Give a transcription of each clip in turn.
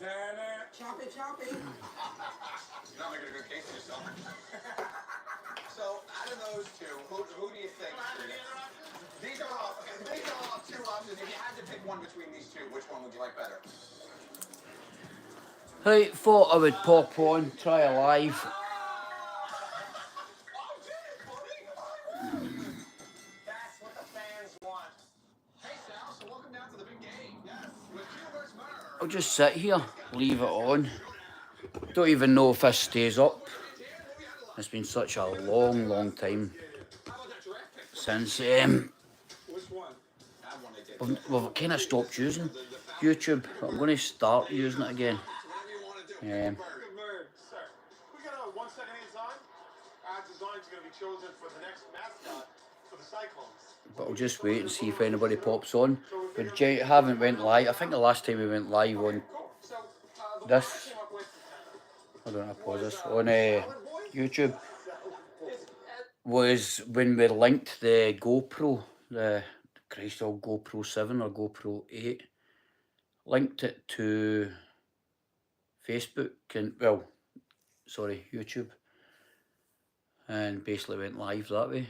Choppy, choppy. You're not making a good case of yourself. So, out of those two, who do you think? These are all two options. If you had to pick one between these two, which one would you like better? Right, thought I would pop on, try a live. That's what the fans want. Hey Sal, so welcome down to the big game. Yes, with Hubert Murr. I'll just sit here, leave it on. Don't even know if this stays up. It's been such a long time since we've kind of stopped using YouTube. I'm going to start using it again. We got a 1 second design. Our design is going to be chosen for the next mascot for the Cyclones. But I'll just wait and see if anybody pops on. But haven't went live. I think the last time we went live on this, I don't know, pause this, on YouTube, was when we linked the GoPro, the Crystal GoPro 7 or GoPro 8, linked it to Facebook and, well, sorry, YouTube, and basically went live that way.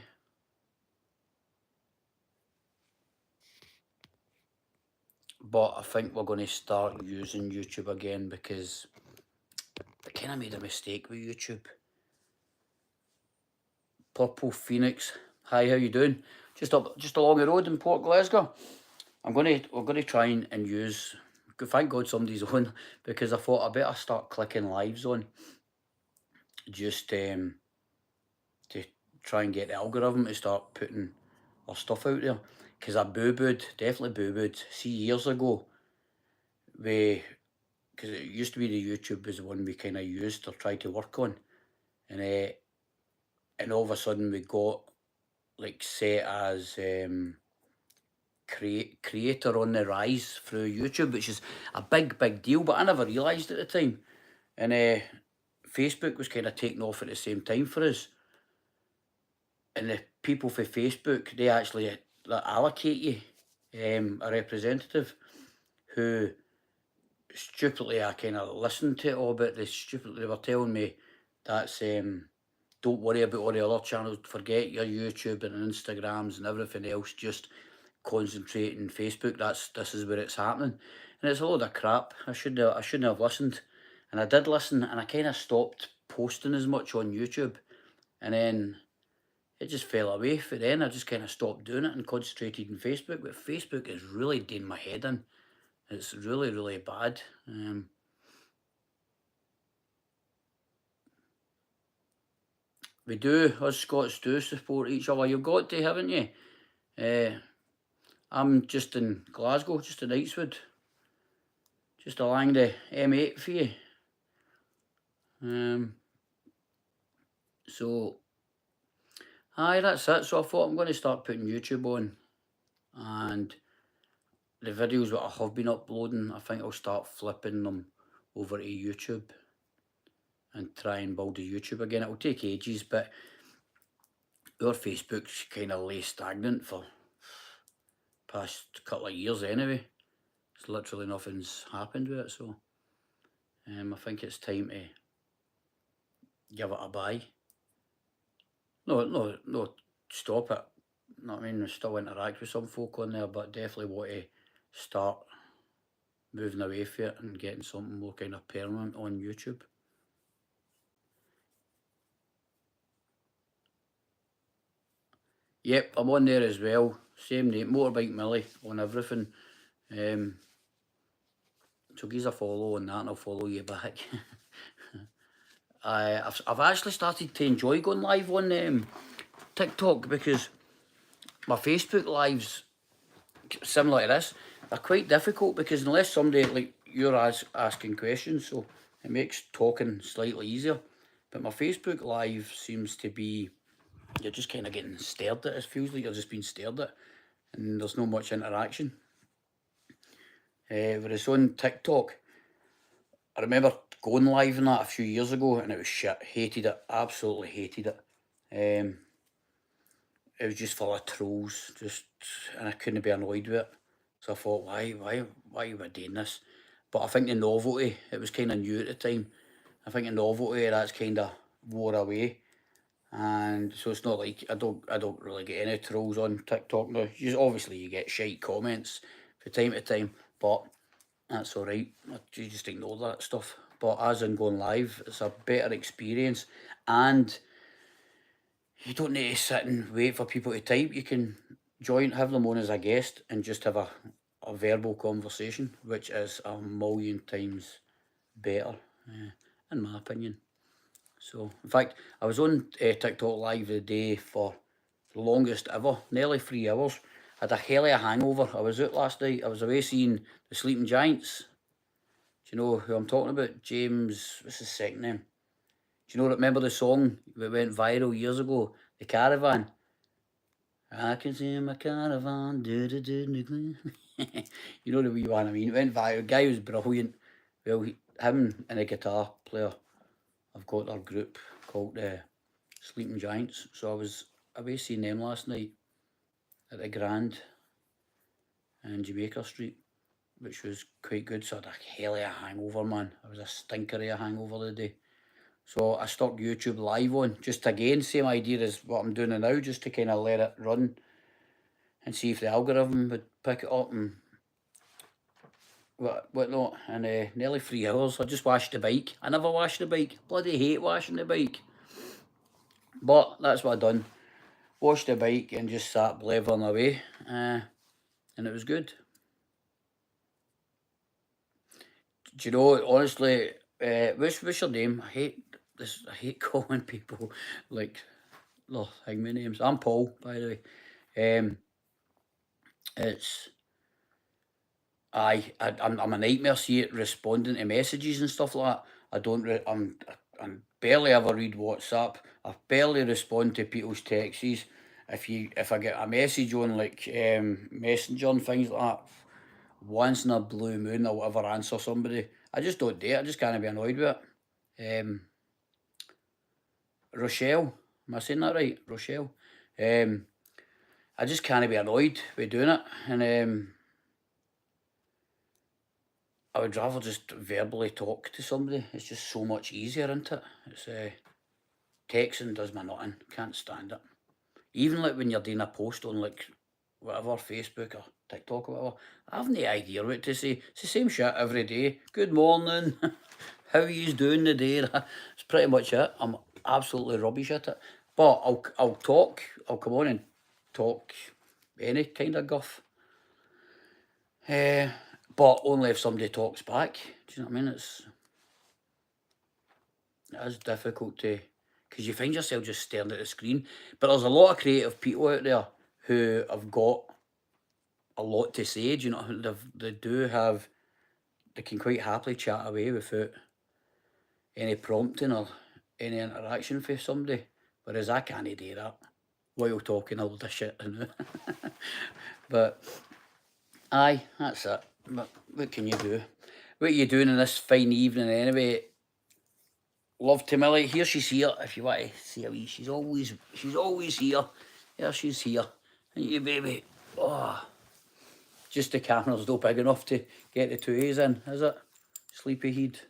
But I think we're going to start using YouTube again because I kind of made a mistake with YouTube. Purple Phoenix, hi, how you doing? Just along the road in Port Glasgow. We're gonna try and use. Thank God somebody's on, because I thought I better start clicking lives on, just to try and get the algorithm to start putting our stuff out there. Because I definitely boo-booed. See, years ago, because it used to be the YouTube was the one we kind of used or tried to work on, and all of a sudden we got like set as creator on the rise through YouTube, which is a big deal, but I never realised at the time. And Facebook was kind of taking off at the same time for us. And the people for Facebook, they actually allocate you a representative who stupidly, I kind of listened to it all, but they were telling me that's don't worry about all the other channels, forget your YouTube and Instagrams and everything else, just concentrate on Facebook. This is where it's happening. And it's a load of crap. I shouldn't have listened. And I did listen, and I kind of stopped posting as much on YouTube. And then it just fell away. For then I just kind of stopped doing it and concentrated on Facebook. But Facebook is really doing my head in. It's really bad. We do, us Scots do support each other. You've got to, haven't you? I'm just in Glasgow, just in Knightswood. Just along the M8 for you. So, aye, that's it. So I thought I'm going to start putting YouTube on. And the videos that I have been uploading, I think I'll start flipping them over to YouTube and try and build a YouTube again. It'll take ages, but our Facebook's kind of lay stagnant for past couple of years anyway. It's literally nothing's happened with it, so I think it's time to give it a buy. No, stop it. I mean, I still interact with some folk on there, but definitely want to start moving away from it and getting something more kind of permanent on YouTube. Yep, I'm on there as well. Same name, Motorbike Millie on everything. So give us a follow on that and I'll follow you back. I've actually started to enjoy going live on TikTok, because my Facebook lives, similar to this, are quite difficult, because unless somebody like you're asking questions, so it makes talking slightly easier. But my Facebook live seems to be, you're just kind of getting stared at. It feels like you're just being stared at and there's not much interaction. Whereas on TikTok, I remember going live in that a few years ago and it was shit. Hated it, absolutely hated it. It was just full of trolls, and I couldn't be annoyed with it. So I thought, why are we doing this? But I think the novelty, it was kind of new at the time. I think the novelty of that's kind of wore away. And so it's not like I don't really get any trolls on TikTok now. Obviously you get shite comments from time to time, but that's all right. You just ignore that stuff. But as in going live, it's a better experience, and you don't need to sit and wait for people to type. You can have them on as a guest, and just have a verbal conversation, which is a million times better, in my opinion. So, in fact, I was on TikTok live the day for the longest ever, nearly 3 hours. I had a hell of a hangover. I was out last night. I was away seeing the Sleeping Giants. Do you know who I'm talking about? James, what's his second name? Do you know, remember the song that went viral years ago? The Caravan. I can see my caravan, do. You know the wee one I mean. It went viral. The guy was brilliant. Well, him and a guitar player have got their group called Sleeping Giants. So I was away seeing them last night at the Grand in Jamaica Street, which was quite good. So I had a hell of a hangover, man. I was a stinker of a hangover the day. So I stuck YouTube live on, just again, same idea as what I'm doing now, just to kind of let it run and see if the algorithm would pick it up and whatnot. And nearly 3 hours, I just washed the bike. I never washed the bike. Bloody hate washing the bike. But that's what I done. Washed the bike and just sat blevering away. And it was good. Do you know, honestly, what's your name? I hate calling people like my names. I'm Paul, by the way. I'm a nightmare. See it responding to messages and stuff like that. I don't. I'm barely ever read WhatsApp. I barely respond to people's texts. If I get a message on like Messenger and things like that, once in a blue moon I'll ever answer somebody. I just don't do it. I just can't be annoyed with it. Rochelle, am I saying that right? Rochelle. I just can't be annoyed with doing it, and I would rather just verbally talk to somebody. It's just so much easier, isn't it? It's texting does me nothing. Can't stand it. Even like when you're doing a post on like whatever, Facebook or TikTok or whatever, I have no idea what to say. It's the same shit every day. Good morning. How are you doing today? It's pretty much it. I'm absolutely rubbish at it. But I'll talk. I'll come on and talk any kind of guff. But only if somebody talks back. Do you know what I mean? It is difficult to, because you find yourself just staring at the screen. But there's a lot of creative people out there who have got a lot to say. Do you know? They can quite happily chat away without any prompting or any interaction with somebody. Whereas I can't do that while talking all this shit. But aye, that's it. But what can you do? What are you doing in this fine evening anyway? Love to Millie. Here she's here. If you want to see her, she's always here. There she's here. And you baby. Oh, just the camera's not big enough to get the two A's in, is it? Sleepyhead.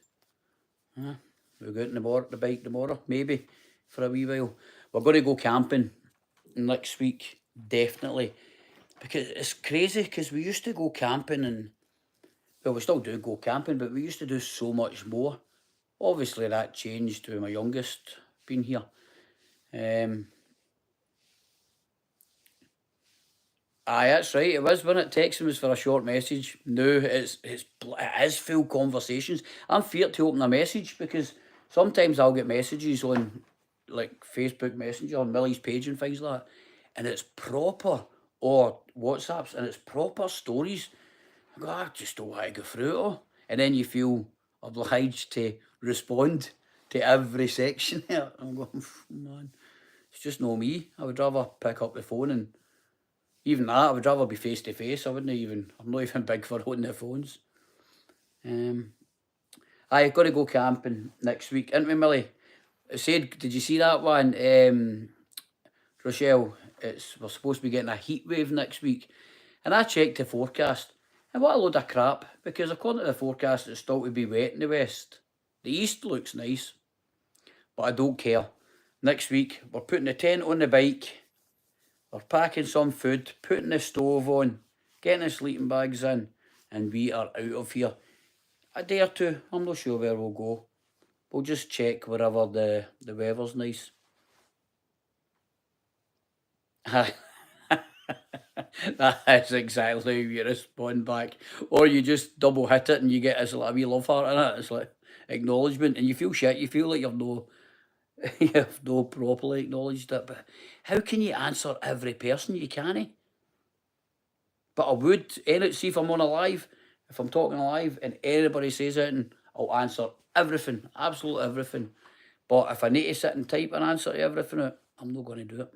Yeah. We'll go out on the bike tomorrow, maybe, for a wee while. We're going to go camping next week, definitely. Because it's crazy, because we used to go camping and, well, we still do go camping, but we used to do so much more. Obviously, that changed with my youngest being here. Aye, that's right. It was when it texting was for a short message. Now it is full conversations. I'm feared to open a message because sometimes I'll get messages on like Facebook Messenger on Millie's page and things like that, and it's proper, or WhatsApps, and it's proper stories. I go, I just don't want to go through it all, and then you feel obliged to respond to every section there. I'm going, man, it's just no me. I would rather pick up the phone and. Even that, I would rather be face to face. I'm not even big for holding the phones. I've got to go camping next week, ain't we, Millie? I said, did you see that one? Rochelle, we're supposed to be getting a heat wave next week. And I checked the forecast, And what a load of crap, because according to the forecast it's still to be wet in the west. The east looks nice, but I don't care. Next week we're putting the tent on the bike, we're packing some food, putting the stove on, getting the sleeping bags in, and we are out of here. A day or two, I'm not sure where we'll go. We'll just check wherever the weather's nice. That's exactly how you respond back. Or you just double hit it and you get this like a wee love heart in it. It's like acknowledgement, and you feel shit. You feel like you've no, you've no properly acknowledged it. But how can you answer every person? You can't. But I would, see if I'm on a live, if I'm talking live and anybody says anything, I'll answer everything, absolutely everything. But if I need to sit and type an answer to everything, I'm not going to do it.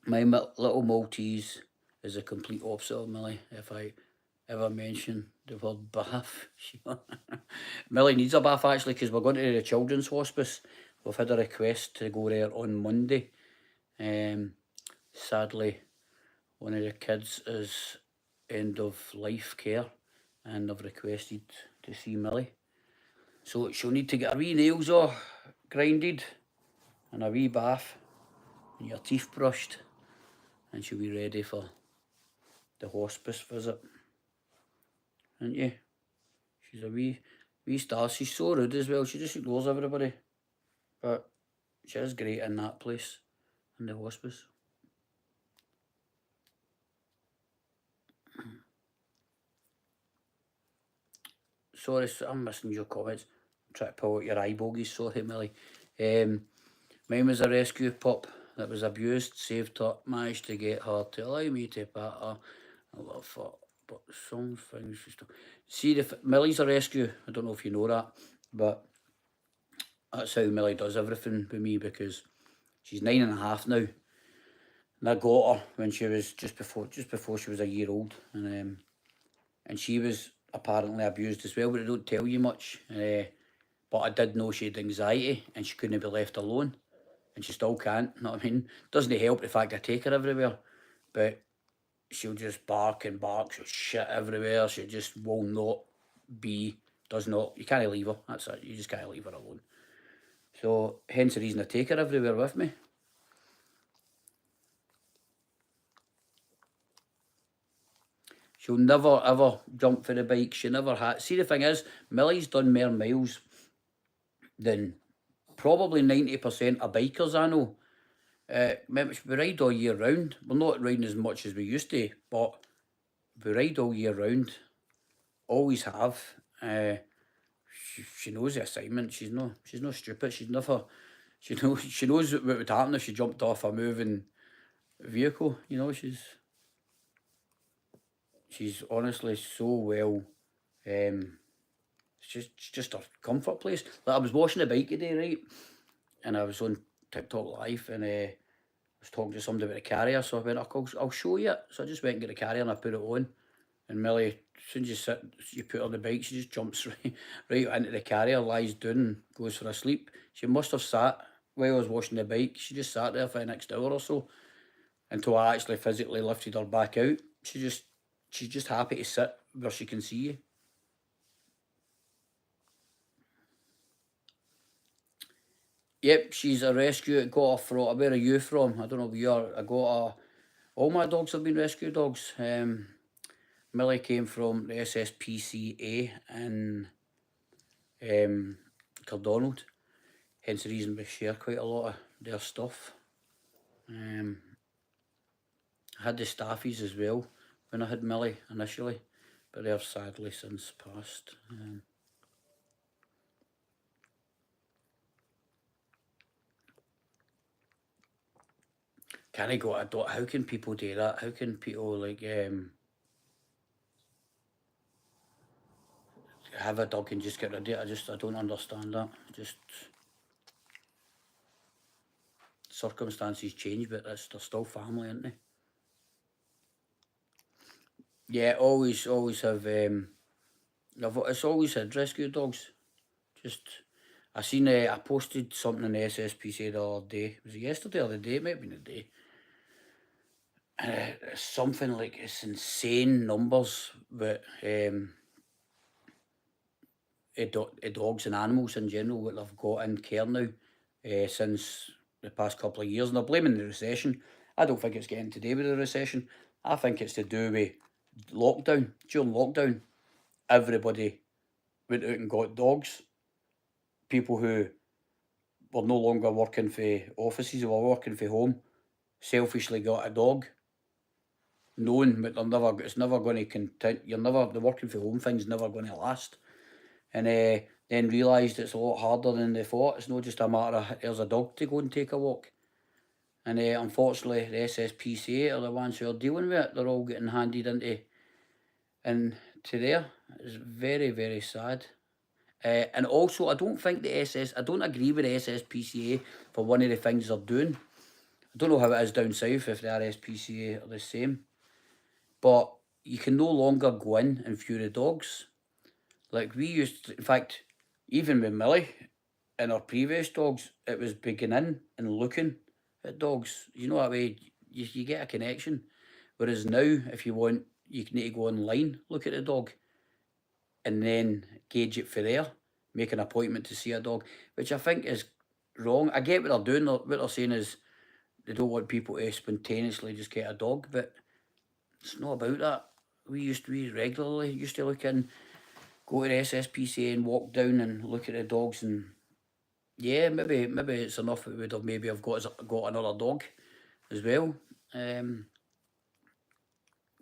My little Maltese is a complete opposite of Millie. If I ever mention the word bath, Millie needs a bath actually, because we're going to the children's hospice. We've had a request to go there on Monday. Sadly, one of the kids is end of life care, and they've requested to see Millie. So she'll need to get her wee nails all grinded and a wee bath and your teeth brushed, and she'll be ready for the hospice visit. Isn't you? She's a wee star. She's so rude as well. She just ignores everybody. But she is great in that place, in the hospice. Sorry, I'm missing your comments. I'm trying to pull out your eye bogies. Sorry, Millie. Mine was a rescue pup that was abused. Saved her. Managed to get her to allow me to pat her. I love her. But some things she still... See, Millie's a rescue. I don't know if you know that. But that's how Millie does everything with me, because she's 9.5 now. And I got her when she was just before she was a year old. And she was apparently abused as well, but they don't tell you much. But I did know she had anxiety and she couldn't be left alone. And she still can't, you know what I mean? Doesn't help the fact I take her everywhere. But she'll just bark and bark, she'll shit everywhere, she just will not be, does not, you can't leave her, that's it, you just can't leave her alone. So, hence the reason I take her everywhere with me. She'll never ever jump for the bike, she never had. See, the thing is, Millie's done more miles than probably 90% of bikers I know. We ride all year round. We're not riding as much as we used to, but we ride all year round. Always have. She knows the assignment. She's no stupid. She knows what would happen if she jumped off a moving vehicle. You know, she's honestly so well. It's just a comfort place. Like, I was washing the bike today, right, and I was on TikTok live, and I was talking to somebody about the carrier, so I went, I'll show you it. So I just went and got the carrier and I put it on, and Millie, as soon as you put her on the bike, she just jumps right into the carrier, lies down and goes for a sleep. She must have sat while I was washing the bike. She just sat there for the next hour or so until I actually physically lifted her back out. She's just happy to sit where she can see you. Yep, she's a rescue. Got her from, where are you from? I don't know where you are. I got her. All my dogs have been rescue dogs. Millie came from the SSPCA in Cardonald. Hence the reason we share quite a lot of their stuff. I had the staffies as well when I had Millie initially, but they have sadly since passed. Can I go? How can people do that? How can people like have a dog and just get rid of it? I don't understand that. Just circumstances change, but they're still family, aren't they? Yeah, always have. It's always had rescue dogs. Just, I seen. I posted something in the SSPCA the other day. Was it yesterday or the day? It might have been the day. It's something like, it's insane numbers that dogs and animals in general that they've got in care now since the past couple of years, and they're blaming the recession. I don't think it's getting to do with the recession. I think it's to do with lockdown. During lockdown, everybody went out and got dogs. People who were no longer working for offices or were working for home selfishly got a dog, knowing that it's never going to continue. The working from home thing's never going to last. And then realised it's a lot harder than they thought. It's not just a matter of here's a dog to go and take a walk. And unfortunately, the SSPCA are the ones who are dealing with it. They're all getting handed into there. It's very, very sad. And also, I don't agree with the SSPCA for one of the things they're doing. I don't know how it is down south if the RSPCA are the same. But you can no longer go in and view the dogs. Like we used to, in fact, even with Millie and our previous dogs, it was beginning and looking at dogs. You know that way you get a connection. Whereas now, if you want, you need to go online, look at the dog, and then gauge it for there, make an appointment to see a dog, which I think is wrong. I get what they're doing. What they're saying is they don't want people to spontaneously just get a dog, but it's not about that. We regularly used to look in, go to the SSPCA and walk down and look at the dogs, and yeah, maybe it's enough that we would have maybe have got another dog as well.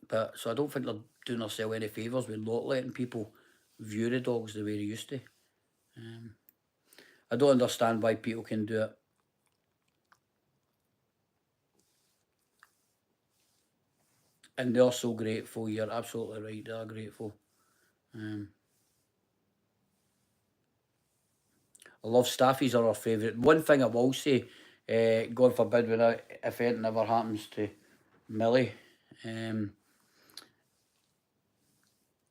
But so I don't think they're doing themselves any favours with not letting people view the dogs the way they used to. I don't understand why people can do it. And they're so grateful. You're absolutely right. They are grateful. I love staffies are our favourite. One thing I will say, God forbid, if anything ever happens to Millie,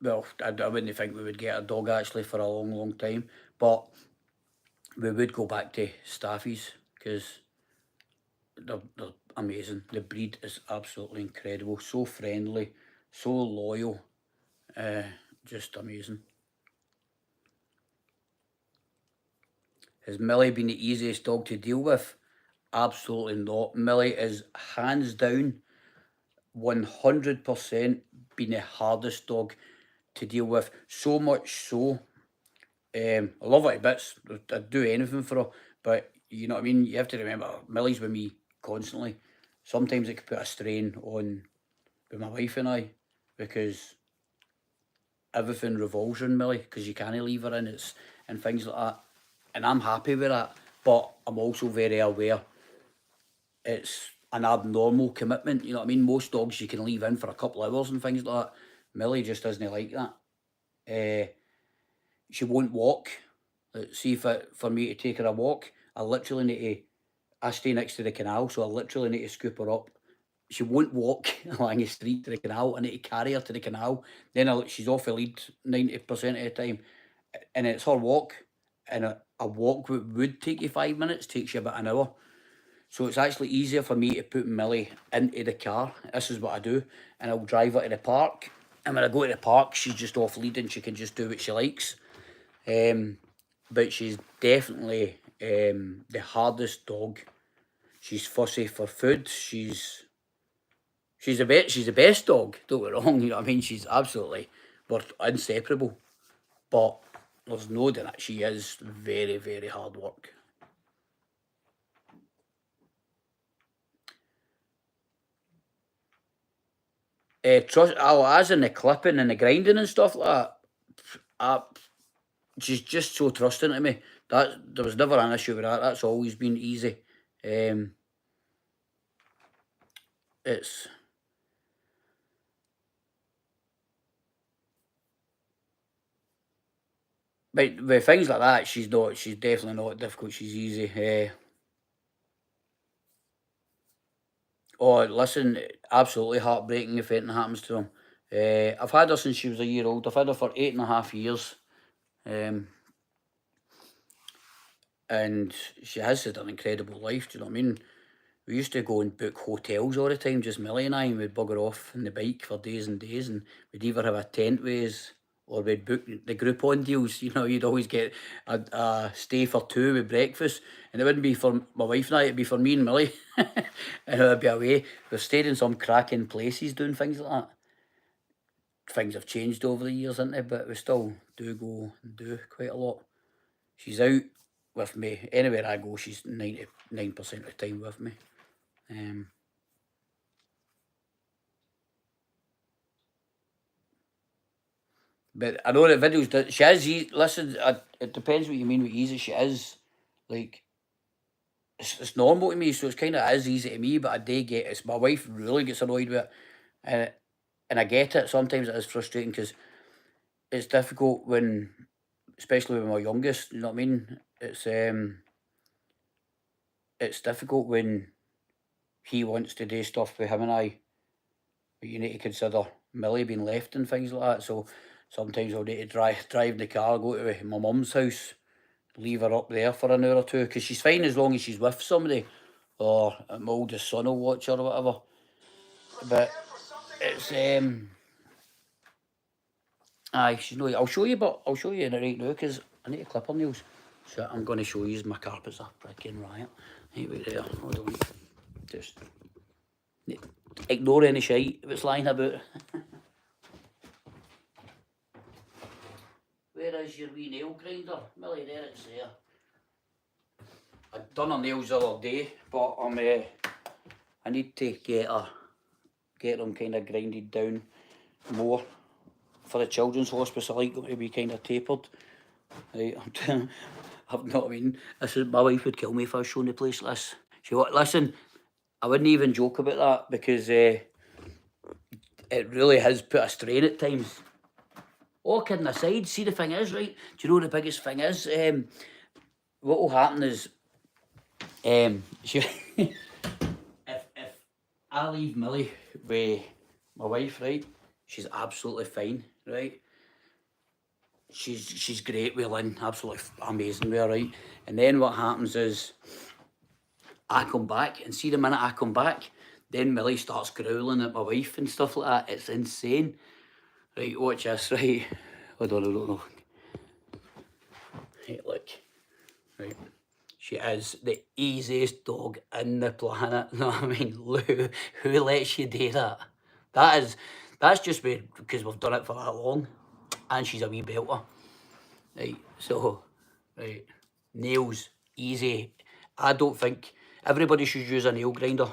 well, I wouldn't think we would get a dog actually for a long, long time, but we would go back to staffies because they're amazing. The breed is absolutely incredible. So friendly, so loyal, just amazing. Has Millie been the easiest dog to deal with? Absolutely not. Millie is hands down 100% been the hardest dog to deal with. So much so, I love her to bits. I'd do anything for her, but you know what I mean? You have to remember, Millie's with me constantly. Sometimes it could put a strain on with my wife and I, because everything revolves around Millie, because you can't leave her in, and things like that. And I'm happy with that, but I'm also very aware it's an abnormal commitment. You know what I mean? Most dogs you can leave in for a couple of hours and things like that. Millie just doesn't like that. She won't walk. See, for me to take her a walk, I stay next to the canal, so I literally need to scoop her up. She won't walk along the street to the canal. I need to carry her to the canal. Then she's off the lead 90% of the time. And it's her walk. And a walk that would take you 5 minutes takes you about an hour. So it's actually easier for me to put Millie into the car. This is what I do. And I'll drive her to the park. And when I go to the park, she's just off lead and she can just do what she likes. But she's definitely the hardest dog. She's fussy for food. She's the best dog. Don't get me wrong. You know what I mean? We're inseparable. But there's no doubt that she is very, very hard work. As in the clipping and the grinding and stuff like that, she's just so trusting to me. There was never an issue with that. That's always been easy. It's but with things like that, she's definitely not difficult. She's easy. Oh, listen, absolutely heartbreaking if anything happens to him. I've had her since she was a year old. I've had her for 8.5 years. And she has had an incredible life, do you know what I mean? we used to go and book hotels all the time, just Millie and I, and we'd bugger off on the bike for days and days, and we'd either have a tent with us, or we'd book the Groupon deals. You know, you'd always get a stay for two with breakfast, and it wouldn't be for my wife and I, it'd be for me and Millie, and I'd be away. We've stayed in some cracking places doing things like that. Things have changed over the years, haven't they? But we still do go and do quite a lot. She's out with me. Anywhere I go, she's 99% of the time with me. But I know the videos that she is listen, it depends what you mean with easy. She is like it's normal to me, so it's kind of is easy to me. But I do get it's my wife really gets annoyed with it, and I get it. Sometimes it is frustrating because it's difficult when, especially with my youngest. You know what I mean? It's difficult when he wants to do stuff with him and I. But you need to consider Millie being left and things like that. So sometimes I'll need to drive in the car, go to my mum's house, leave her up there for an hour or two, because she's fine as long as she's with somebody, or my oldest son will watch her or whatever. But it's aye, she's no. I'll show you, but I'll show you right now because I need to clip her nails. So I'm going to show you my carpets are freaking riot. Right wait there. Hold on. Just ignore any shite if it's lying about. Where is your wee nail grinder? Millie, there it's there. I'd done her nails the other day, but I need to get them kind of grinded down more for the children's hospice. I like them to be kind of tapered. Right, I've not. I mean, this is my wife would kill me if I was showing the place this. Listen, I wouldn't even joke about that because it really has put a strain at times. All kidding aside, see the thing is, right? Do you know the biggest thing is? What will happen is, if I leave Millie with my wife, right? She's absolutely fine, right? She's great with Lynn, absolutely amazing with her, right? And then what happens is, I come back, and see the minute I come back, then Millie starts growling at my wife and stuff like that. It's insane. Right, watch this, right? Hold on, I don't know. Hey, look. Right. She is the easiest dog in the planet. No, I mean, who lets you do that? That's just because we've done it for that long, and she's a wee belter. Right, so, right, nails, easy. I don't think everybody should use a nail grinder.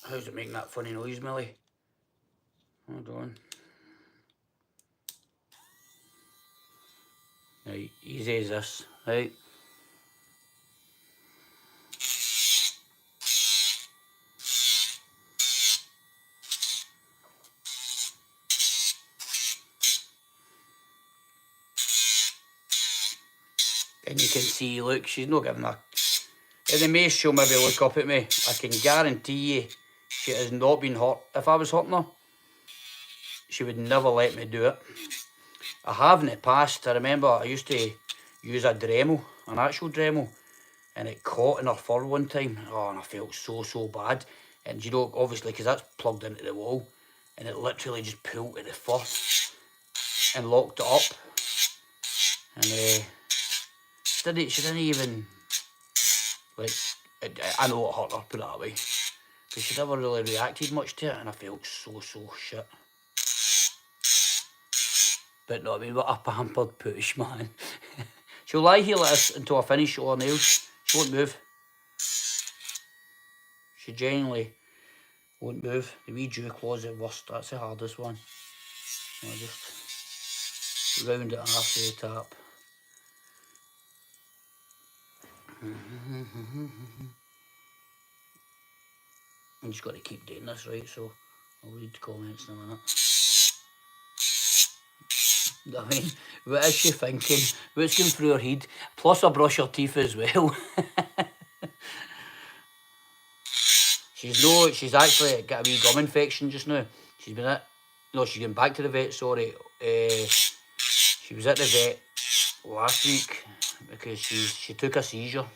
How's it making that funny noise, Millie? Hold on. Right, easy as this, right? And you can see, look, she's not giving a... In the mace, she'll maybe look up at me. I can guarantee you she has not been hurt. If I was hurting her, she would never let me do it. I have in the past. I remember I used to use a Dremel, an actual Dremel, and it caught in her fur one time. Oh, and I felt so bad. And you know, obviously, because that's plugged into the wall, and it literally just pulled at the fur and locked it up. And she didn't even, like, I know it hurt her, put it that way. But she never really reacted much to it, and I felt so shit. But no, I mean, what a pampered push, man. She'll lie here like this until I finish all her nails. She won't move. She genuinely won't move. The wee dew claw's the worst. That's the hardest one. I'll just round it after the tap. I'm just got to keep doing this, right? So I'll read comments in a minute. I mean, what is she thinking? What's going through her head? Plus I brush her teeth as well. She's actually got a wee gum infection just now. She's been she's going back to the vet, sorry. She was at the vet last week because she took a seizure.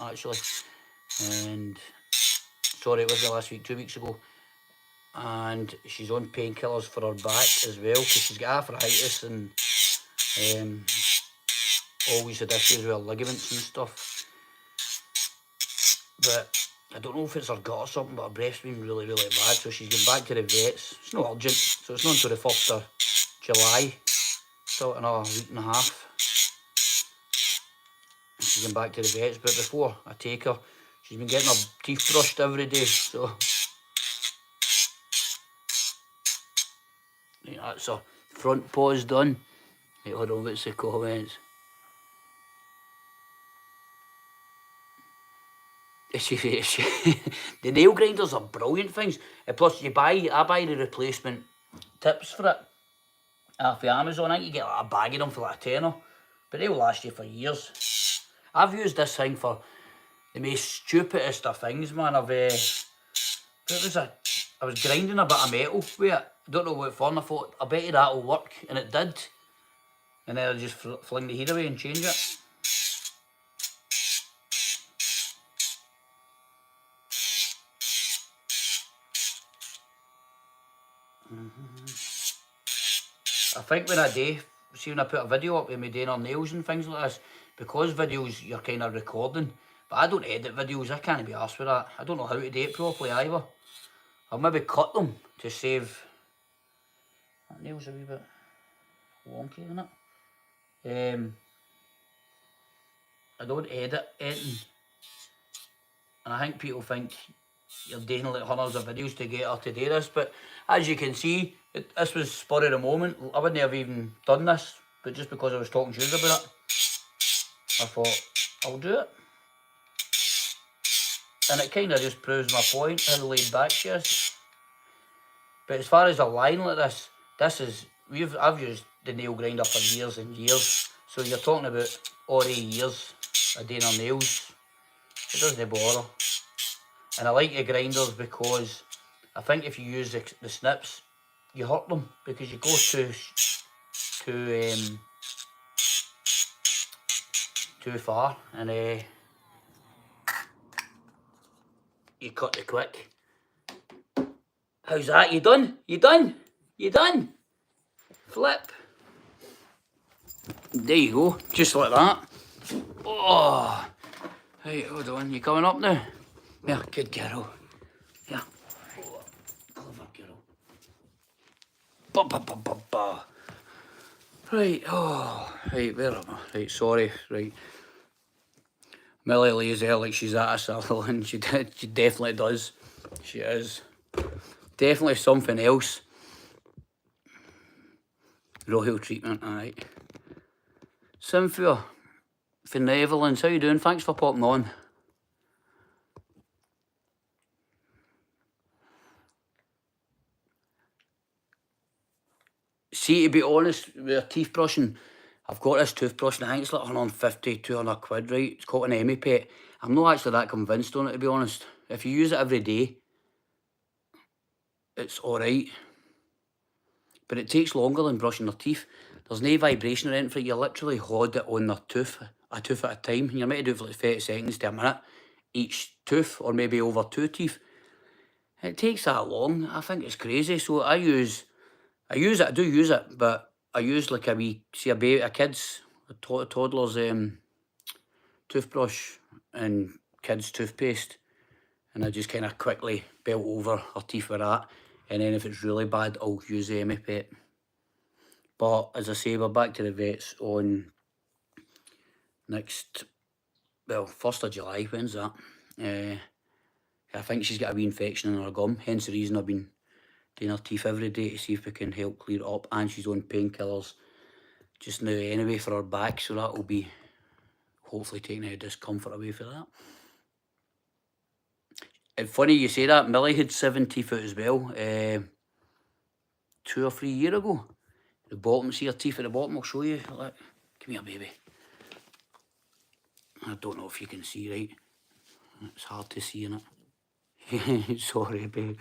actually. And sorry, it wasn't last week, 2 weeks ago. And she's on painkillers for her back as well, because she's got arthritis and always had issues with her ligaments and stuff. But I don't know if it's her gut or something, but her breath's been really, really bad, so she's going back to the vets. It's not urgent, so it's not until the 1st of July, still another week and a half. And she's going back to the vets, but before I take her, she's been getting her teeth brushed every day, so right, that's her front paw's done. Right, hold on, what's the comments? The nail grinders are brilliant things. And plus, I buy the replacement tips for it off of Amazon. I think you get like a bag of them for like a tenner, but they will last you for years. I've used this thing for the most stupidest of things, man. I was grinding a bit of metal with it. I don't know what for, and I thought, I bet you that'll work, and it did. And then I just fling the heat away and change it. I think when I do, see when I put a video up with me doing our nails and things like this, because videos you're kind of recording, but I don't edit videos, I can't be arsed with that. I don't know how to do it properly either. I'll maybe cut them to save. That nail's a wee bit wonky, isn't it? I don't edit anything. And I think people think you're doing like hundreds of videos to get her to do this, but as you can see, this was spur of the moment. I wouldn't have even done this, but just because I was talking to you about it, I thought, I'll do it. And it kind of just proves my point, how laid back she is. But as far as a line like this, I've used the nail grinder for years and years. So you're talking about already years of doing her nails. It doesn't bother. And I like the grinders because I think if you use the snips, you hurt them because you go too far, and you cut it quick. How's that? You done? You done? You done? Flip. There you go, just like that. Oh, hey, hold on, you coming up now? Yeah, good girl. Yeah, oh, clever girl. Ba ba ba ba ba. Right, oh, right, where am I? Right, sorry, right. Millie lays there like she's at a Sutherland. She definitely does. She is. Definitely something else. Royal treatment, alright. Cynthia from the Netherlands, how you doing? Thanks for popping on. See, to be honest, with teeth brushing, I've got this toothbrush and I think it's like 150, 200 quid, right? It's called an Emipet. I'm not actually that convinced on it, to be honest. If you use it every day, it's alright. But it takes longer than brushing their teeth. There's no vibration or anything. You literally hold it on their tooth, a tooth at a time. And you're meant to do it for like 30 seconds to a minute, each tooth, or maybe over 2 teeth. It takes that long. I think it's crazy. So I do use it, but I use like a kid's, a toddler's toothbrush and kid's toothpaste. And I just kind of quickly belt over her teeth with that. And then if it's really bad, I'll use the Emipet. But as I say, we're back to the vets on next, 1st of July. When's that? I think she's got a wee infection in her gum, hence the reason I've been doing her teeth every day to see if we can help clear it up. And she's on painkillers just now anyway for her back, so that will be hopefully taking the discomfort away for that. And funny you say that, Millie had 7 teeth out as well, 2 or 3 years ago. The bottom, see her teeth at the bottom, I'll show you. Look, come here, baby. I don't know if you can see right. It's hard to see in it. Sorry, babe.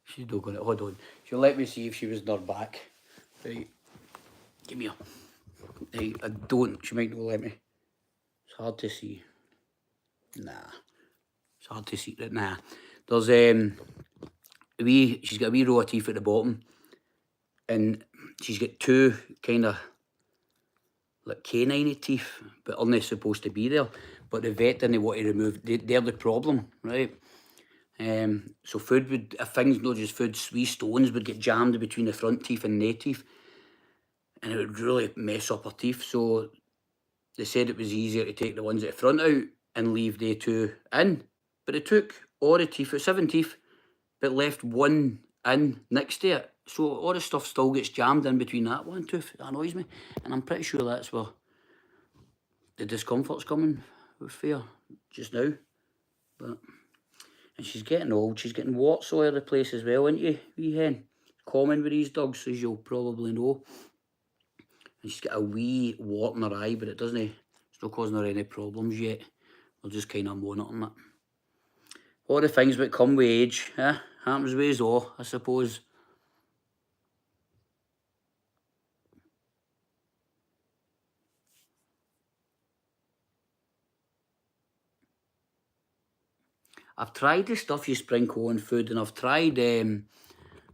She's not gonna, hold on. She'll let me see if she was in her back. Right, come here. Right, I don't, she might not let me. It's hard to see. Nah. It's hard to see that. Nah. There's she's got a wee row of teeth at the bottom, and she's got two kind of like canine teeth, but aren't supposed to be there. But the vet didn't want to remove. They're the problem, right? So food would, if things not just food, wee stones would get jammed between the front teeth and the teeth, and it would really mess up her teeth. So they said it was easier to take the ones at the front out and leave they two in. But they took all the teeth, 7 teeth, but left one in next to it. So all the stuff still gets jammed in between that one tooth. That annoys me. And I'm pretty sure that's where the discomfort's coming with fear just now. But and she's getting old. She's getting warts all over the place as well, isn't you, wee hen? Common with these dogs, as you'll probably know. And she's got a wee wart in her eye, but it's not causing her any problems yet. We're just kind of monitoring it. All the things that come with age, happens with us all, I suppose. I've tried the stuff you sprinkle on food, and I've tried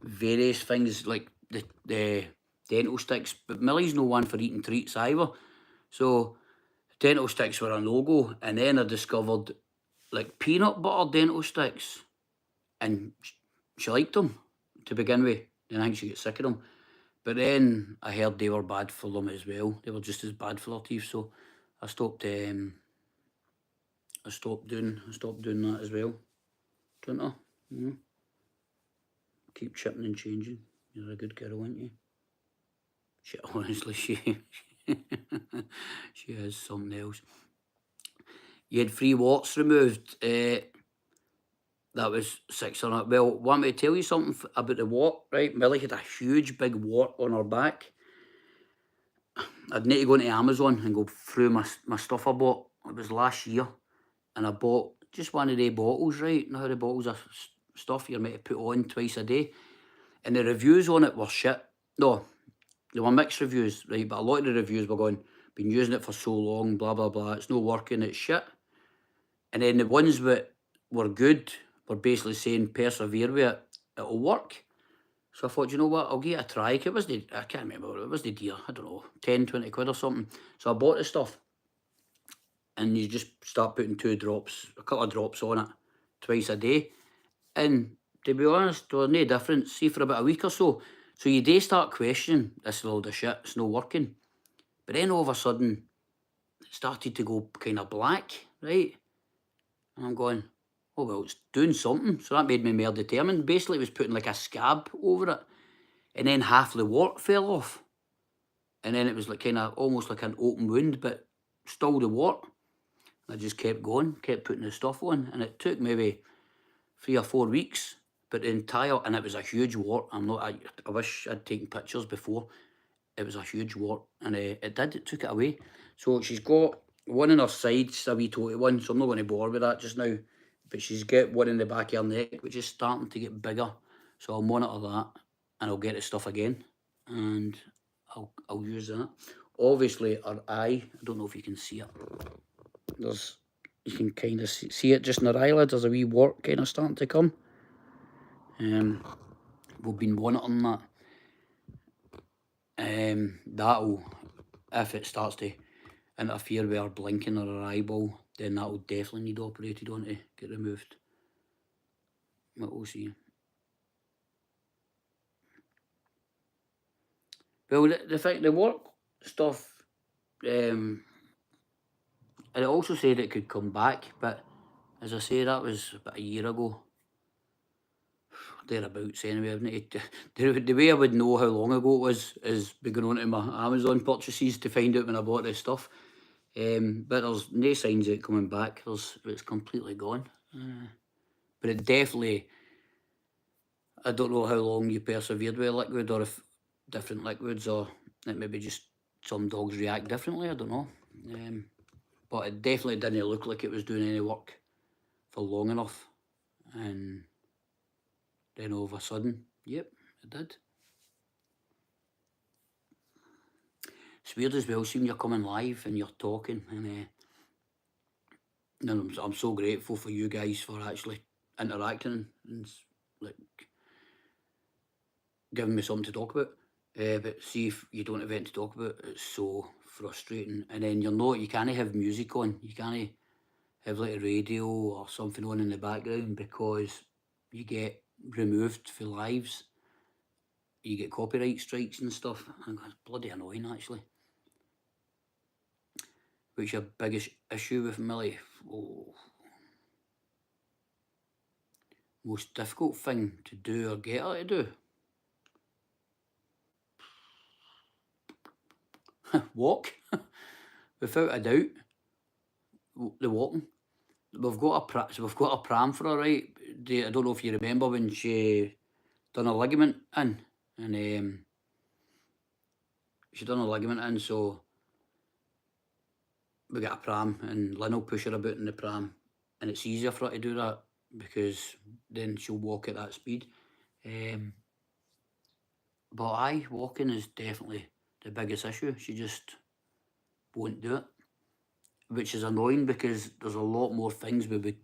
various things like the dental sticks, but Millie's no one for eating treats either. So dental sticks were a no-go, and then I discovered like peanut butter dental sticks, and she liked them to begin with. Then I think she got sick of them. But then I heard they were bad for them as well. They were just as bad for her teeth, so I stopped doing that as well. Don't I? Keep chipping and changing. You're a good girl, aren't you? She honestly, she is something else. You had 3 warts removed. That was 600. Well, want me to tell you something about the wart, right? Millie had a huge big wart on her back. I'd need to go into Amazon and go through my stuff I bought. It was last year. And I bought just one of the bottles, right? You know how the bottles of stuff you're meant to put on twice a day? And the reviews on it were shit. No, they were mixed reviews, right? But a lot of the reviews were going, been using it for so long, blah, blah, blah. It's not working, it's shit. And then the ones that were good were basically saying, persevere with it, it'll work. So I thought, you know what, I'll give it a try. It was I can't remember, it was the dear, I don't know, 10, 20 quid or something. So I bought the stuff. And you just start putting a couple of drops on it twice a day. And to be honest, there was no difference, see, for about a week or so. So you do start questioning, this is a load of shit, it's not working. But then all of a sudden, it started to go kind of black, right? And I'm going, oh, well, it's doing something. So that made me more determined. Basically, it was putting like a scab over it. And then half the wart fell off. And then it was like kind of almost like an open wound, but still the wart. I just kept going, kept putting the stuff on. And it took maybe 3 or 4 weeks. But the entire, and it was a huge wart. I wish I'd taken pictures before. It was a huge wart. And it took it away. So she's got one on her side, it's a wee toty one, so I'm not going to bore with that just now. But she's got one in the back of her neck, which is starting to get bigger. So I'll monitor that, and I'll get the stuff again, and I'll use that. Obviously, her eye, I don't know if you can see it. You can kind of see it just in her eyelid. There's a wee wart kind of starting to come. We've been monitoring that. That'll, if it starts to interfere with her blinking or her eyeball, then that'll definitely need operated on to get removed. But we'll see. Well, the work stuff, and it also said it could come back, but as I say, that was about a year ago. Thereabouts anyway. The way I would know how long ago it was is by going on to my Amazon purchases to find out when I bought this stuff. But there's no signs of it coming back. It's completely gone. But it definitely, I don't know how long you persevered with a liquid, or if different liquids, or it maybe just some dogs react differently, I don't know. But it definitely didn't look like it was doing any work for long enough. And then all of a sudden, yep, it did. It's weird as well, seeing you're coming live and you're talking, and And I'm so grateful for you guys for actually interacting and like giving me something to talk about. But see, if you don't have anything to talk about, it's so frustrating. And then you can't have music on. You can't have like a radio or something on in the background because you get removed for lives. You get copyright strikes and stuff. And it's bloody annoying, actually. What's your biggest issue with Millie? Oh, most difficult thing to do or get her to do? Walk, without a doubt. The walking. We've got a pram for her, right? I don't know if you remember when she done a ligament in, and she done a ligament in, so we got a pram, and Lynn will push her about in the pram, and it's easier for her to do that because then she'll walk at that speed. But aye, walking is definitely the biggest issue. She just won't do it, which is annoying because there's a lot more things we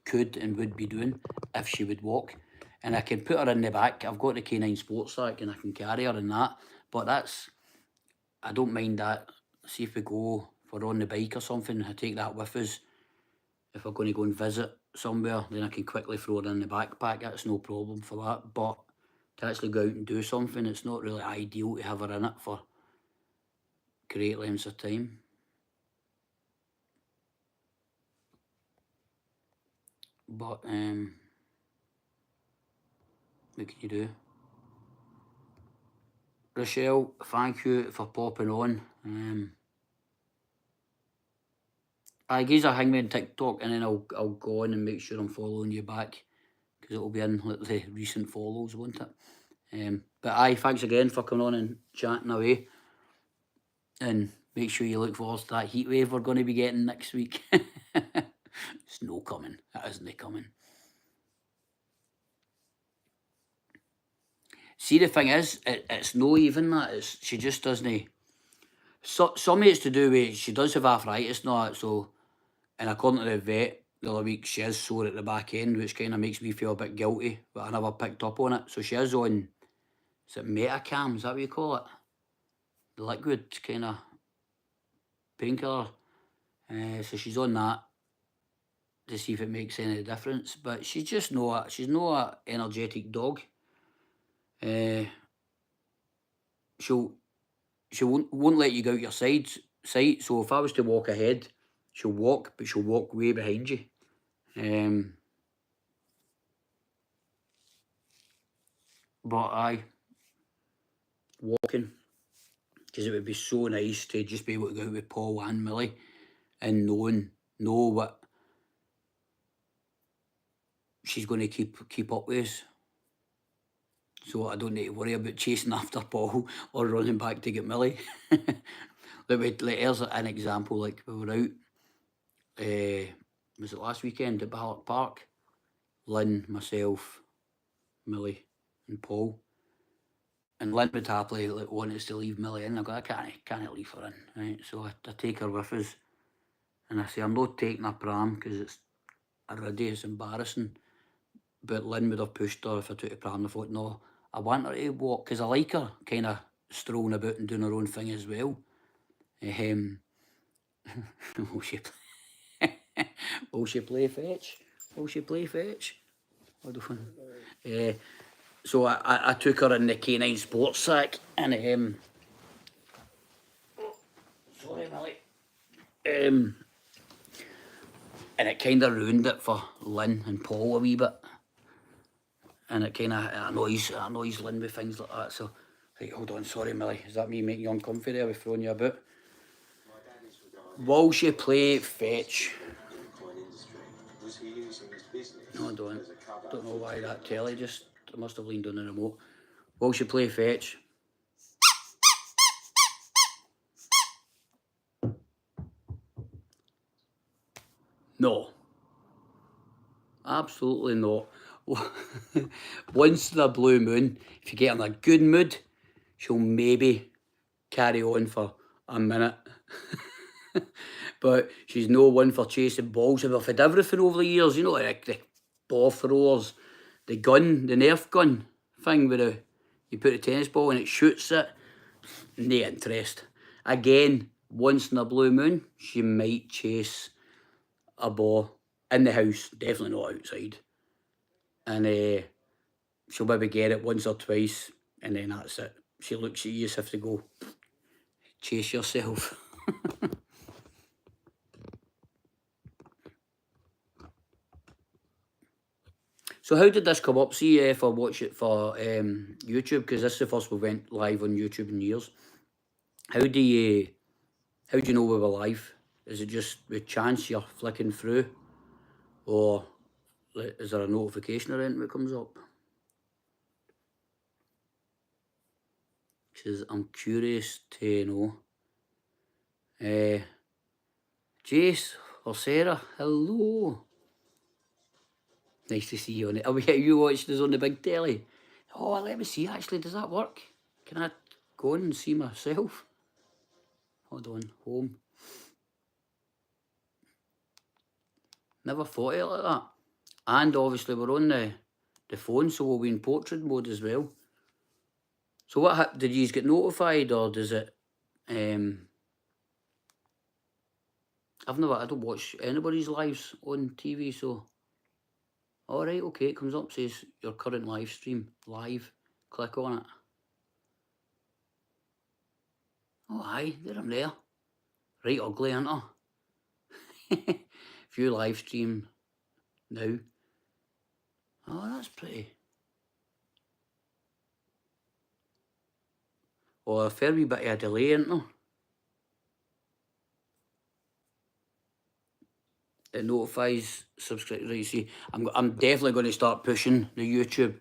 could and would be doing if she would walk. And I can put her in the back. I've got the K9 sports sack and I can carry her in that. But I don't mind that. See if if we're on the bike or something, I take that with us. If we're going to go and visit somewhere, then I can quickly throw her in the backpack. That's no problem for that. But to actually go out and do something, it's not really ideal to have her in it for great lengths of time. But what can you do? Rochelle, thank you for popping on. I guess I'll hang me on TikTok and then I'll go on and make sure I'm following you back because it'll be in like, the recent follows, won't it? But aye, thanks again for coming on and chatting away. And make sure you look forward to that heat wave we're going to be getting next week. It's no coming. That isn't coming. See, the thing is, it's no even that. She just doesn't. Some of it's to do with she does have arthritis and all that. So, and according to the vet the other week, she is sore at the back end, which kind of makes me feel a bit guilty. But I never picked up on it. So she is on. Is it Metacam? Is that what you call it? The liquid kind of painkiller. So she's on that to see if it makes any difference. But she's just she's not an energetic dog. She won't let you go out your sight. So if I was to walk ahead, she'll walk, but she'll walk way behind you. But aye, walking, because it would be so nice to just be able to go out with Paul and Millie and know what she's going to keep up with us. So I don't need to worry about chasing after Paul or running back to get Millie. Like here's an example. Like we were out, was it last weekend at Ballard Park? Lynn, myself, Millie, and Paul. And Lynn would happily want us to leave Millie in. I go, I can't leave her in, right? So I take her with us, and I say I'm not taking a pram because it's already embarrassing. But Lynn would have pushed her if I took a pram. I thought, no, I want her to walk because I like her kind of strolling about and doing her own thing as well. Will she play fetch? Will she play fetch? So I took her in the K9 sports sack and sorry Millie. And it kind of ruined it for Lynn and Paul a wee bit. And it kind of annoys Lynn with things like that. So, right, hold on, sorry Millie. Is that me making you uncomfy there with throwing you about? Will she play fetch? No, I don't. Don't know why that telly just... I must have leaned on the remote. Will she play fetch? No. Absolutely not. Once in a blue moon, if you get in a good mood, she'll maybe carry on for a minute. But she's no one for chasing balls. And we've had everything over the years, you know, like the ball throwers, the gun, the Nerf gun thing where you put a tennis ball and it shoots it. No interest. Again, once in a blue moon, she might chase a ball in the house, definitely not outside. And she'll maybe get it once or twice, and then that's it. She looks at you as if to go, chase yourself. So how did this come up? See, if I watch it for YouTube, because this is the first we went live on YouTube in years. How do you know we were live? Is it just with chance you're flicking through, or is there a notification or anything that comes up? Because I'm curious to know. Jace or Sarah, hello. Nice to see you on it. Are you watching this on the big telly? Oh, let me see, actually, does that work? Can I go in and see myself? Hold on, home. Never thought of it like that. And obviously we're on the phone, so we'll be in portrait mode as well. So what did you get notified, or does it I don't watch anybody's lives on TV, so alright, okay, it comes up, says your current live stream, live, click on it. Oh aye, there I'm there. Right ugly, aren't I? View live stream now. Oh, that's pretty. Oh, a fair wee bit of a delay, isn't there? It notifies subscribers. Right, you see, I'm definitely going to start pushing the YouTube.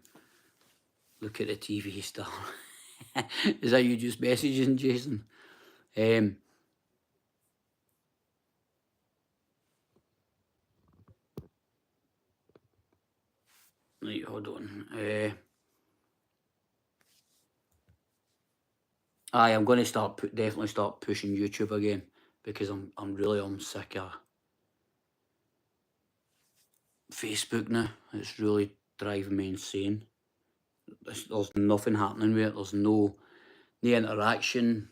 Look at the TV star. Is that you just messaging, Jason? Right, hold on. I'm going to definitely start pushing YouTube again, because I'm really sick of Facebook now. It's really driving me insane. There's nothing happening with it. There's no interaction.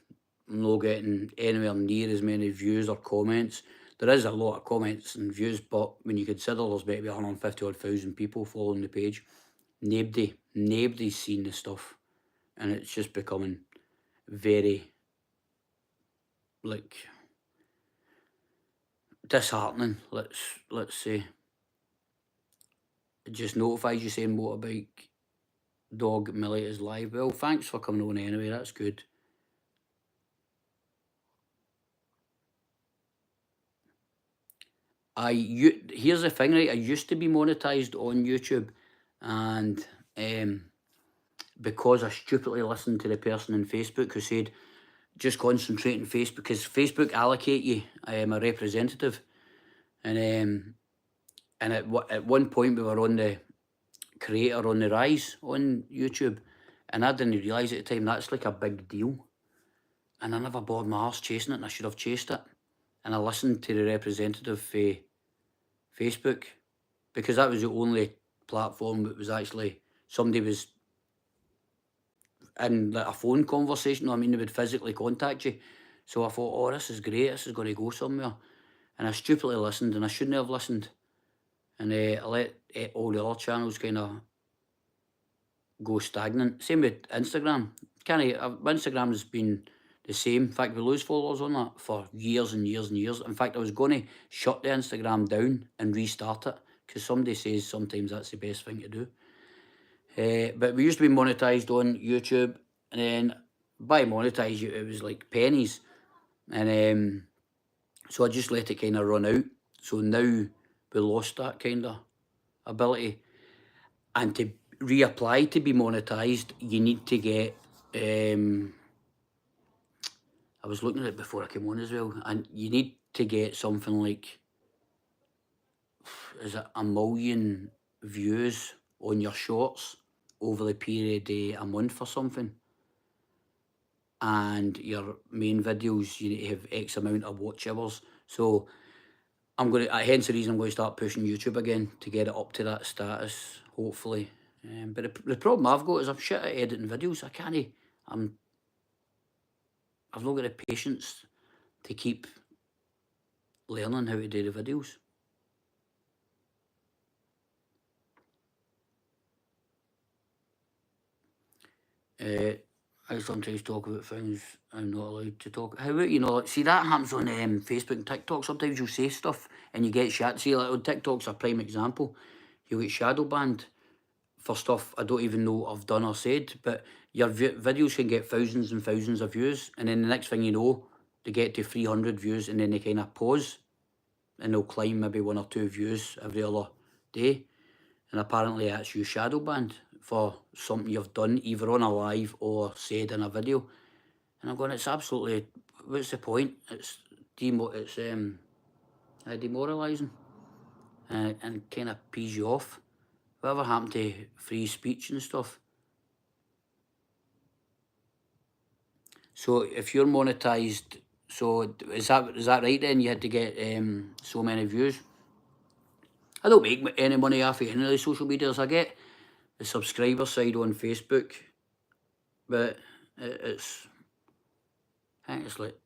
I'm not getting anywhere near as many views or comments. There is a lot of comments and views, but when you consider there's maybe 150,000 people following the page, nobody's seen this stuff, and it's just becoming very, like, disheartening. Let's say. It just notifies you saying Motorbike Dog Millie is live. Well, thanks for coming on anyway. That's good. Here's the thing, right? I used to be monetized on YouTube, and because I stupidly listened to the person on Facebook who said just concentrate on Facebook, because Facebook allocate you a representative, and at one point we were on the creator on the rise on YouTube, and I didn't realise at the time that's like a big deal, and I never bothered my arse chasing it, and I should have chased it, and I listened to the representative for Facebook, because that was the only platform that was actually, somebody was in like a phone conversation. I mean, they would physically contact you. So I thought, oh, this is great, this is going to go somewhere. And I stupidly listened, and I shouldn't have listened. And I let all the other channels kind of go stagnant. Same with Instagram. Instagram has been the same. In fact, we lose followers on that for years and years and years. In fact, I was going to shut the Instagram down and restart it, because somebody says sometimes that's the best thing to do. But we used to be monetized on YouTube, and then by monetize you, it was like pennies, and so I just let it kind of run out. So now we lost that kind of ability, and to reapply to be monetized, you need to get. I was looking at it before I came on as well, and you need to get something like, is it 1 million views on your shorts over the period of a month or something. and your main videos, you need to have X amount of watch hours. So I'm going to, hence the reason I'm going to start pushing YouTube again to get it up to that status, hopefully. But the problem I've got is I'm shit at editing videos. I've not got the patience to keep learning how to do the videos. I sometimes talk about things I'm not allowed to talk. How about, you know, see that happens on Facebook and TikTok. Sometimes you'll say stuff and you get shot. See, like on TikTok's a prime example. You'll get shadow banned for stuff I don't even know I've done or said. But your videos can get thousands and thousands of views, and then the next thing you know, they get to 300 views, and then they kind of pause, and they'll climb maybe 1 or 2 views every other day. And apparently that's you shadow banned for something you've done either on a live or said in a video. And I'm going, it's absolutely, what's the point? It's demoralising and kind of pees you off. Whatever happened to free speech and stuff? So if you're monetised, so is that right then? You had to get so many views? I don't make any money off of any of the social medias. I get the subscriber side on Facebook, but it's, I think it's like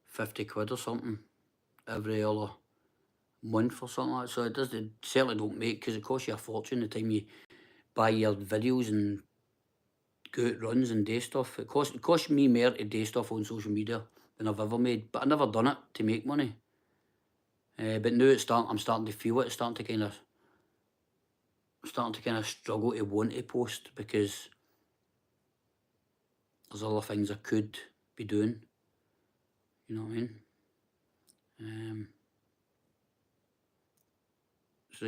50 quid or something every other month or something like that. So it certainly don't make, because it costs you a fortune the time you buy your videos and go out runs and do stuff. It costs me more to do stuff on social media than I've ever made, but I've never done it to make money. But now I'm starting to feel it. It's starting to kind of struggle to want to post, because there's other things I could be doing. You know what I mean?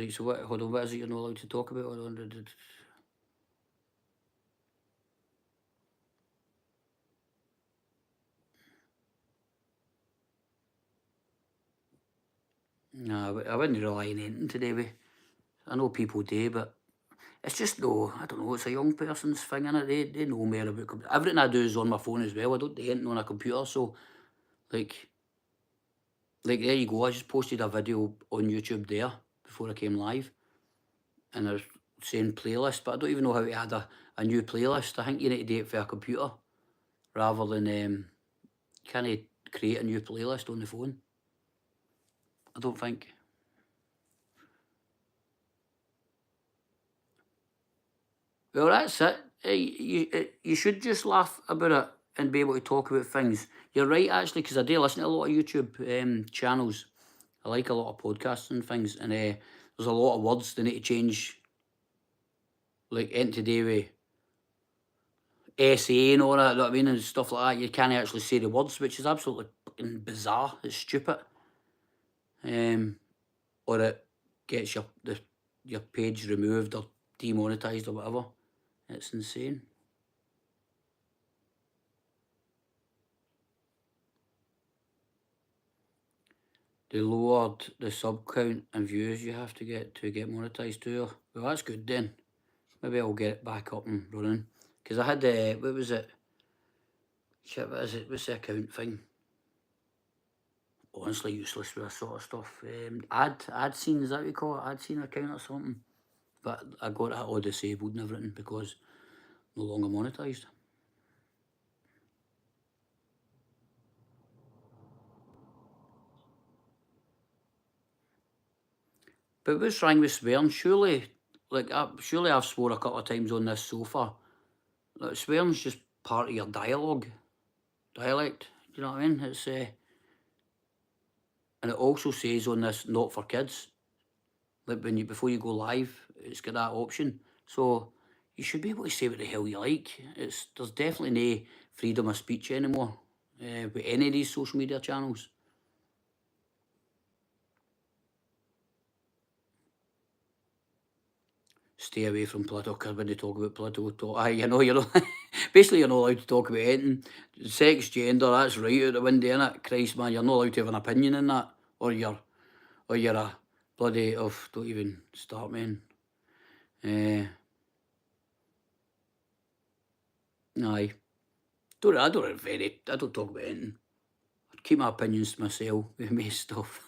So what? Hold on. What is it you're not allowed to talk about? No, I wouldn't rely on anything today. I know people do, but it's just no. I don't know. It's a young person's thing, innit? They know more about everything I do is on my phone as well. I don't do anything on a computer. So like there you go. I just posted a video on YouTube there before I came live, and I was saying playlist, but I don't even know how to add a new playlist. I think you need to do it for a computer rather than can you create a new playlist on the phone? I don't think. Well, that's it. You should just laugh about it and be able to talk about things. You're right, actually, because I do listen to a lot of YouTube channels. I like a lot of podcasts and things, and there's a lot of words they need to change, like anything to do with SA and all that, you know what I mean, and stuff like that. You can't actually say the words, which is absolutely fucking bizarre. It's stupid. Or it gets your page removed or demonetised or whatever. It's insane. They lowered the sub count and views you have to get monetised too. Well, that's good then. Maybe I'll get it back up and running. Because I had what was it? Shit, what is it? What's the account thing? Honestly useless with this sort of stuff. AdScene, is that what you call it? AdScene account or something? But I got that all disabled and everything because no longer monetised. But what's wrong with swearing? Surely I've swore a couple of times on this sofa. Like, swearing's just part of your dialect. Do you know what I mean? It's and it also says on this not for kids. Like before you go live, it's got that option. So you should be able to say what the hell you like. There's definitely no freedom of speech anymore with any of these social media channels. Stay away from political, because when they talk about political talk, you're not basically you're not allowed to talk about anything. Sex, gender, that's right out the window, innit? Christ, man, you're not allowed to have an opinion in that, or you're a bloody don't even start, man. Aye. I don't talk about anything. I keep my opinions to myself with me stuff.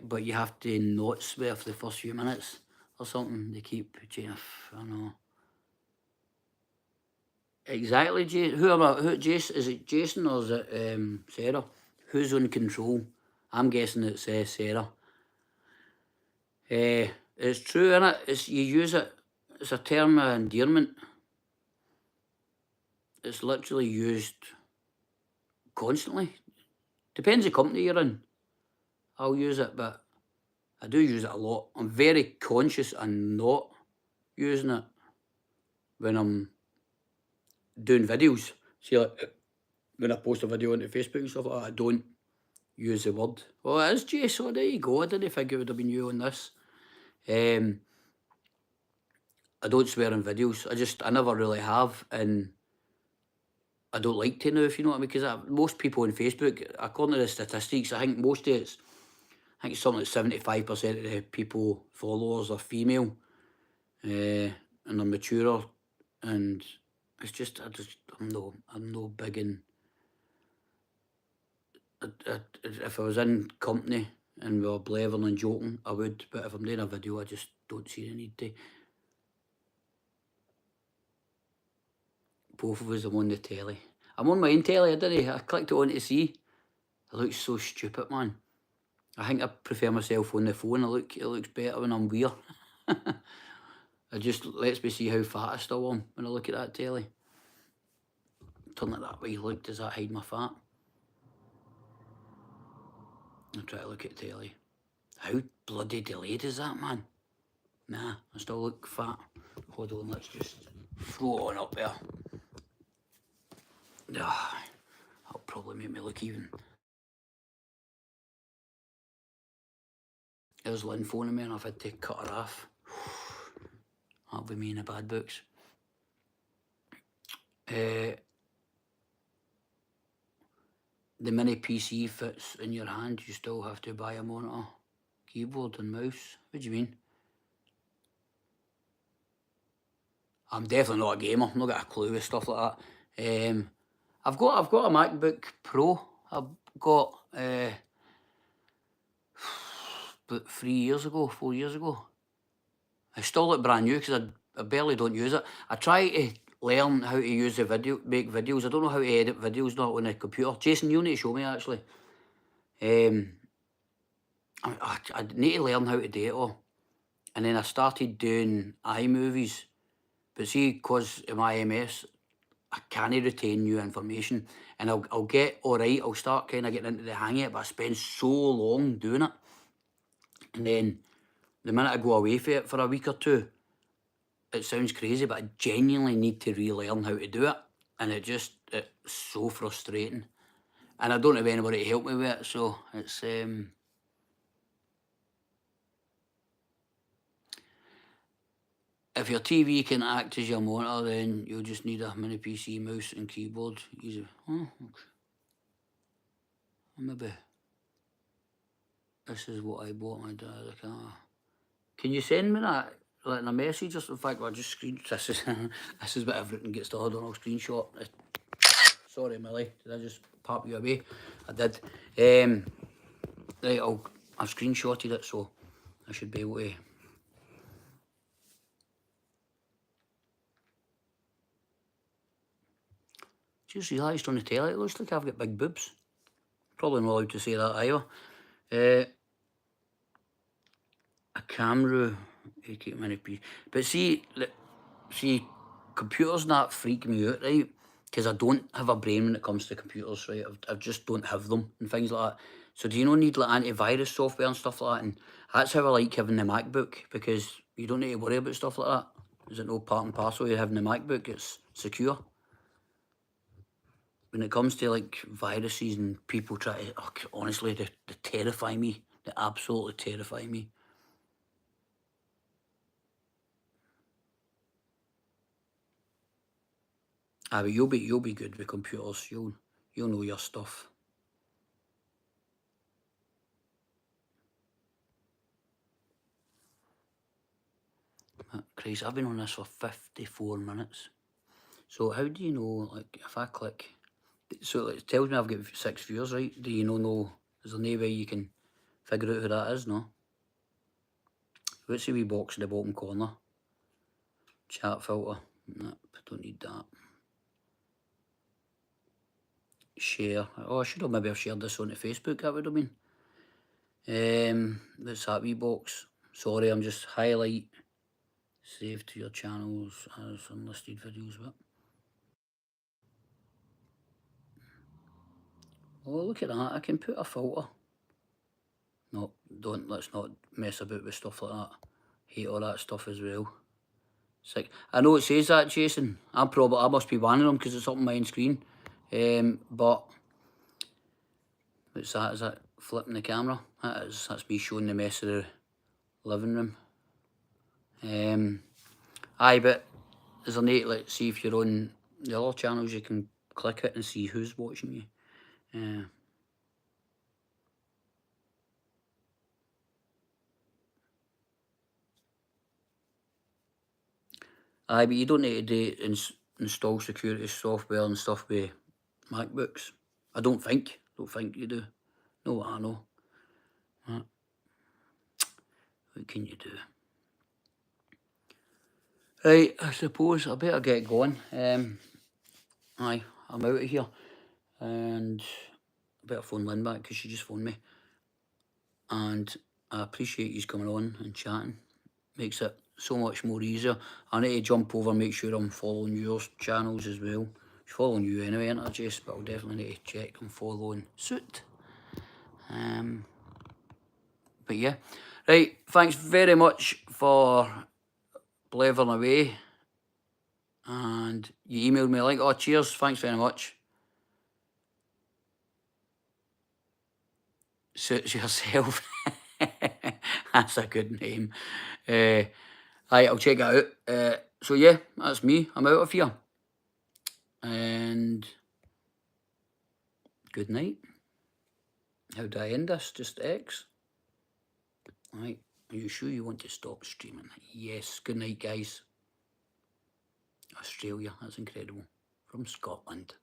But you have to not swear for the first few minutes or something. They keep Jeff, I know. Exactly, Jason? Is it Jason or is it Sarah? Who's on control? I'm guessing it's Sarah. It's true, innit? You use it. It's a term of endearment. It's literally used constantly. Depends the company you're in. I'll use it, but I do use it a lot. I'm very conscious and not using it when I'm doing videos. See, like when I post a video onto Facebook and stuff like that, I don't use the word. Oh, it is Jay, so there you go. I didn't think it would have been you on this. I don't swear in videos. I never really have, and I don't like to now, if you know what I mean, because most people on Facebook, according to the statistics, I think most days, I think it's something like 75% of the people, followers are female, and they're mature, and it's just, I'm no big in, if I was in company and we were blathering and joking, I would, but if I'm doing a video, I just don't see the need to. Both of us are on the telly. I'm on my own telly, I clicked it on to see. It looks so stupid, man. I think I prefer myself on the phone. It looks better when I'm weird. It just lets me see how fat I still am when I look at that telly. Turn it that way, look, does that hide my fat? I'll try to look at telly. How bloody delayed is that, man? Nah, I still look fat. Hold on, let's just throw it on up there. Ah, that'll probably make me look even. There's Lynn phoning me and I've had to cut her off. That'll be me in the bad books. The mini PC fits in your hand, you still have to buy a monitor, keyboard and mouse. What do you mean? I'm definitely not a gamer. I've not got a clue with stuff like that. I've got a MacBook Pro. I've got about 3 years ago, 4 years ago. I still look brand new because I barely don't use it. I try to learn how to use make videos. I don't know how to edit videos not on a computer. Jason, you need to show me actually. I need to learn how to do it all. And then I started doing iMovies. But see, because of my MS, I can't retain new information. And I'll get alright, I'll start kind of getting into the hang of it, but I spend so long doing it. And then the minute I go away for it for a week or two, it sounds crazy, but I genuinely need to relearn how to do it. And it's so frustrating. And I don't have anybody to help me with it, so it's... If your TV can act as your monitor, then you'll just need a mini PC, mouse and keyboard. Easy. Oh, okay. Maybe this is what I bought my dad. Can you send me that, like in a message or something? In fact, I'll just this is what everything gets started on. I'll screenshot it. Sorry, Millie, did I just pop you away? I did. Right, I've screenshotted it, so I should be able to. Just realised on the telly, it looks like I've got big boobs. Probably not allowed to say that either. A camera, 88 mini piece. But see, computers and that freak me out, right? Because I don't have a brain when it comes to computers, right? I just don't have them and things like that. So do you not need like antivirus software and stuff like that? And that's how I like having the MacBook, because you don't need to worry about stuff like that. Is it no part and parcel of having the MacBook? It's secure. When it comes to like viruses and people try to, honestly, they terrify me. They absolutely terrify me. But you'll be good with computers. You'll know your stuff. Christ, I've been on this for 54 minutes. So how do you know, like, if I click, so it tells me I've got 6 viewers, right? Do you know, is there no way you can figure out who that is, no? What's the wee box in the bottom corner? Chat filter. Nope, don't need that. Share. Oh, I should have maybe have shared this onto Facebook, that would have been. What's that wee box? Sorry, I'm just highlight. Save to your channels as unlisted videos. What? Oh, look at that. I can put a filter. No, let's not mess about with stuff like that. Hate all that stuff as well. Sick. I know it says that, Jason. I must be one of them because it's up on my screen. But what's that? Is that flipping the camera? That's me showing the mess of the living room. Aye, but there's a need, like, see if you're on the other channels, you can click it and see who's watching you. Aye, but you don't need to install security software and stuff with MacBooks. I don't think you do. Know what I know. What can you do? Right, I suppose I better get going. Aye, I'm out of here. And I better phone Lynn back because she just phoned me. And I appreciate you coming on and chatting. Makes it so much more easier. I need to jump over and make sure I'm following your channels as well. She's following you anyway, ain't I, Jess? But I'll definitely need to check I'm following suit. But yeah. Right, thanks very much for blethering away. And you emailed me like, oh, cheers, thanks very much. Suits yourself. That's a good name. Aye, I'll check it out. So yeah, that's me. I'm out of here. And good night. How do I end this? Just X? Right. Are you sure you want to stop streaming? Yes. Good night, guys. Australia. That's incredible. From Scotland.